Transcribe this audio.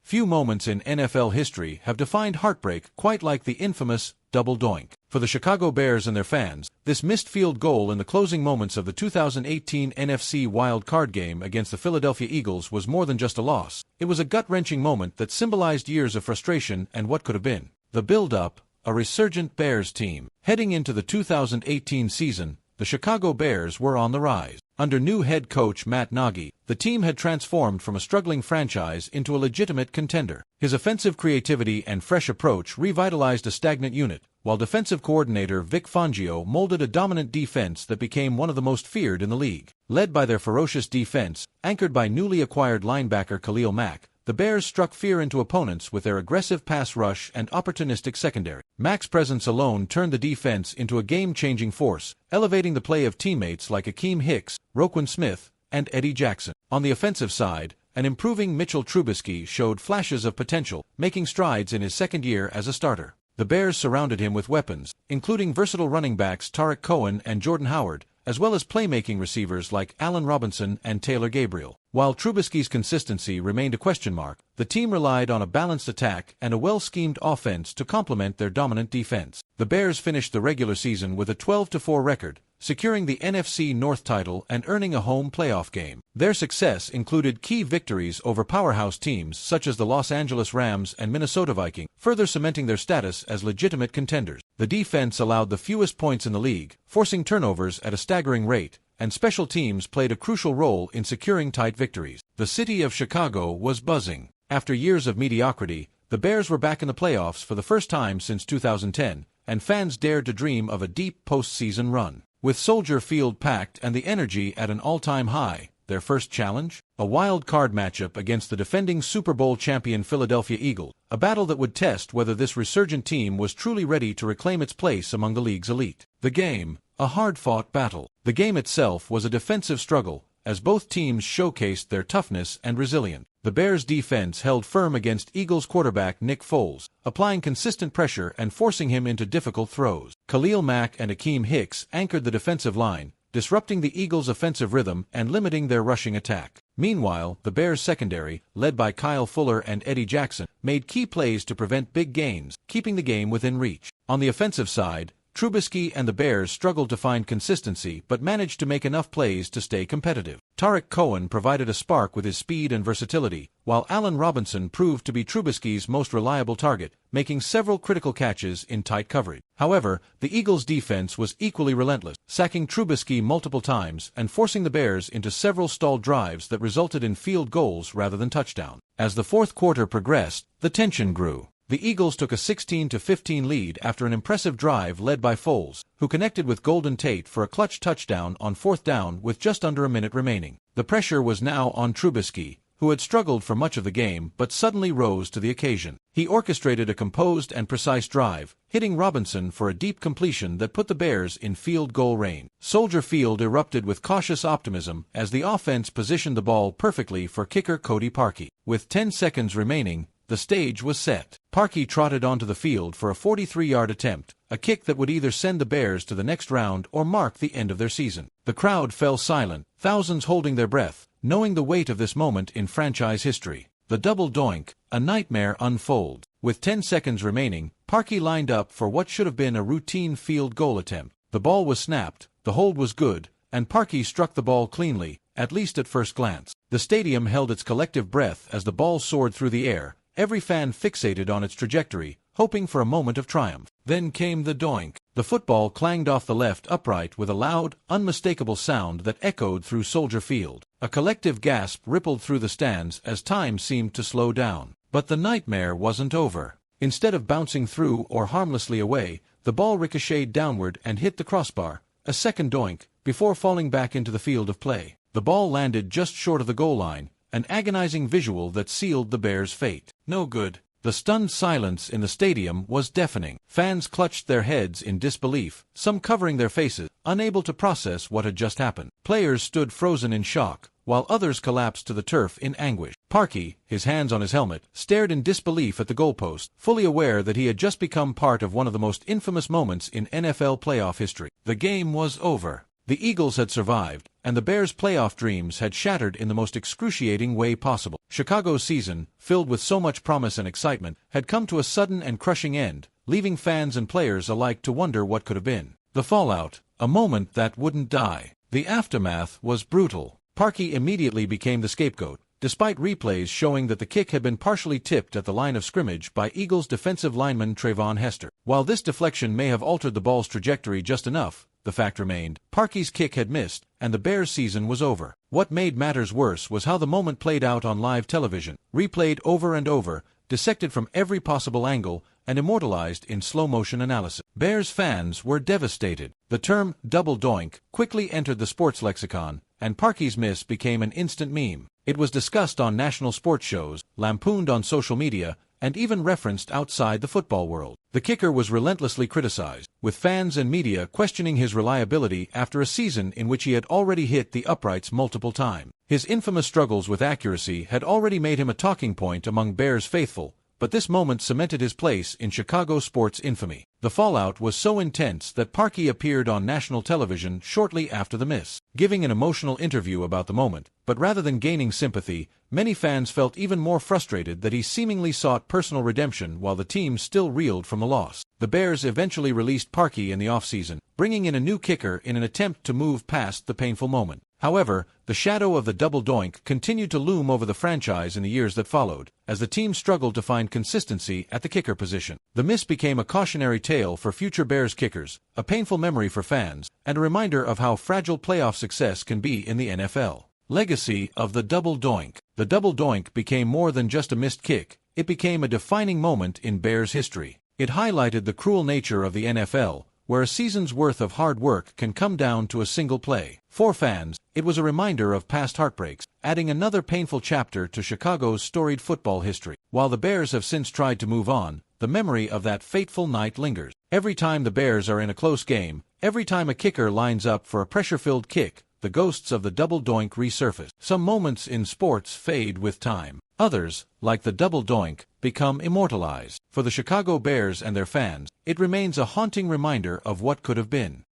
Few moments in NFL history have defined heartbreak quite like the infamous Double Doink. For the Chicago Bears and their fans, this missed field goal in the closing moments of the 2018 NFC Wild Card game against the Philadelphia Eagles was more than just a loss. It was a gut-wrenching moment that symbolized years of frustration and what could have been. The build-up, a resurgent Bears team. Heading into the 2018 season, the Chicago Bears were on the rise. Under new head coach Matt Nagy, the team had transformed from a struggling franchise into a legitimate contender. His offensive creativity and fresh approach revitalized a stagnant unit, while defensive coordinator Vic Fangio molded a dominant defense that became one of the most feared in the league. Led by their ferocious defense, anchored by newly acquired linebacker Khalil Mack, the Bears struck fear into opponents with their aggressive pass rush and opportunistic secondary. Mack's presence alone turned the defense into a game-changing force, elevating the play of teammates like Akeem Hicks, Roquan Smith, and Eddie Jackson. On the offensive side, an improving Mitchell Trubisky showed flashes of potential, making strides in his second year as a starter. The Bears surrounded him with weapons, including versatile running backs Tarik Cohen and Jordan Howard, as well as playmaking receivers like Allen Robinson and Taylor Gabriel. While Trubisky's consistency remained a question mark, the team relied on a balanced attack and a well-schemed offense to complement their dominant defense. The Bears finished the regular season with a 12-4 record, securing the NFC North title and earning a home playoff game. Their success included key victories over powerhouse teams such as the Los Angeles Rams and Minnesota Vikings, further cementing their status as legitimate contenders. The defense allowed the fewest points in the league, forcing turnovers at a staggering rate, and special teams played a crucial role in securing tight victories. The city of Chicago was buzzing. After years of mediocrity, the Bears were back in the playoffs for the first time since 2010, and fans dared to dream of a deep postseason run. With Soldier Field packed and the energy at an all-time high, their first challenge? A wild card matchup against the defending Super Bowl champion Philadelphia Eagles, a battle that would test whether this resurgent team was truly ready to reclaim its place among the league's elite. The game, a hard-fought battle. The game itself was a defensive struggle, as both teams showcased their toughness and resilience. The Bears' defense held firm against Eagles quarterback Nick Foles, applying consistent pressure and forcing him into difficult throws. Khalil Mack and Akeem Hicks anchored the defensive line, disrupting the Eagles' offensive rhythm and limiting their rushing attack. Meanwhile, the Bears' secondary, led by Kyle Fuller and Eddie Jackson, made key plays to prevent big gains, keeping the game within reach. On the offensive side, Trubisky and the Bears struggled to find consistency but managed to make enough plays to stay competitive. Tarik Cohen provided a spark with his speed and versatility, while Allen Robinson proved to be Trubisky's most reliable target, making several critical catches in tight coverage. However, the Eagles' defense was equally relentless, sacking Trubisky multiple times and forcing the Bears into several stalled drives that resulted in field goals rather than touchdowns. As the fourth quarter progressed, the tension grew. The Eagles took a 16-15 lead after an impressive drive led by Foles, who connected with Golden Tate for a clutch touchdown on fourth down with just under a minute remaining. The pressure was now on Trubisky, who had struggled for much of the game but suddenly rose to the occasion. He orchestrated a composed and precise drive, hitting Robinson for a deep completion that put the Bears in field goal range. Soldier Field erupted with cautious optimism as the offense positioned the ball perfectly for kicker Cody Parkey. With 10 seconds remaining, the stage was set. Parkey trotted onto the field for a 43-yard attempt, a kick that would either send the Bears to the next round or mark the end of their season. The crowd fell silent, thousands holding their breath, knowing the weight of this moment in franchise history. The Double Doink, a nightmare unfolds. With 10 seconds remaining, Parkey lined up for what should have been a routine field goal attempt. The ball was snapped, the hold was good, and Parkey struck the ball cleanly, at least at first glance. The stadium held its collective breath as the ball soared through the air, every fan fixated on its trajectory, hoping for a moment of triumph. Then came the doink. The football clanged off the left upright with a loud, unmistakable sound that echoed through Soldier Field. A collective gasp rippled through the stands as time seemed to slow down. But the nightmare wasn't over. Instead of bouncing through or harmlessly away, the ball ricocheted downward and hit the crossbar, a second doink, before falling back into the field of play. The ball landed just short of the goal line, an agonizing visual that sealed the Bears' fate. No good. The stunned silence in the stadium was deafening. Fans clutched their heads in disbelief, some covering their faces, unable to process what had just happened. Players stood frozen in shock, while others collapsed to the turf in anguish. Parkey, his hands on his helmet, stared in disbelief at the goalpost, fully aware that he had just become part of one of the most infamous moments in NFL playoff history. The game was over. The Eagles had survived, and the Bears' playoff dreams had shattered in the most excruciating way possible. Chicago's season, filled with so much promise and excitement, had come to a sudden and crushing end, leaving fans and players alike to wonder what could have been. The fallout, a moment that wouldn't die. The aftermath was brutal. Parkey immediately became the scapegoat, despite replays showing that the kick had been partially tipped at the line of scrimmage by Eagles defensive lineman Trayvon Hester. While this deflection may have altered the ball's trajectory just enough, the fact remained, Parkey's kick had missed, and the Bears' season was over. What made matters worse was how the moment played out on live television, replayed over and over, dissected from every possible angle, and immortalized in slow-motion analysis. Bears fans were devastated. The term double doink quickly entered the sports lexicon, and Parkey's miss became an instant meme. It was discussed on national sports shows, lampooned on social media, and even referenced outside the football world. The kicker was relentlessly criticized, with fans and media questioning his reliability after a season in which he had already hit the uprights multiple times. His infamous struggles with accuracy had already made him a talking point among Bears faithful, but this moment cemented his place in Chicago sports infamy. The fallout was so intense that Parkey appeared on national television shortly after the miss, giving an emotional interview about the moment, but rather than gaining sympathy, many fans felt even more frustrated that he seemingly sought personal redemption while the team still reeled from the loss. The Bears eventually released Parkey in the offseason, bringing in a new kicker in an attempt to move past the painful moment. However, the shadow of the double doink continued to loom over the franchise in the years that followed, as the team struggled to find consistency at the kicker position. The miss became a cautionary tale for future Bears kickers, a painful memory for fans, and a reminder of how fragile playoff success can be in the NFL. Legacy of the double doink. The double doink became more than just a missed kick. It became a defining moment in Bears history. It highlighted the cruel nature of the NFL, where a season's worth of hard work can come down to a single play. For fans, it was a reminder of past heartbreaks, adding another painful chapter to Chicago's storied football history. While the Bears have since tried to move on, the memory of that fateful night lingers. Every time the Bears are in a close game, every time a kicker lines up for a pressure-filled kick, the ghosts of the double doink resurface. Some moments in sports fade with time. Others, like the double doink, become immortalized. For the Chicago Bears and their fans, it remains a haunting reminder of what could have been.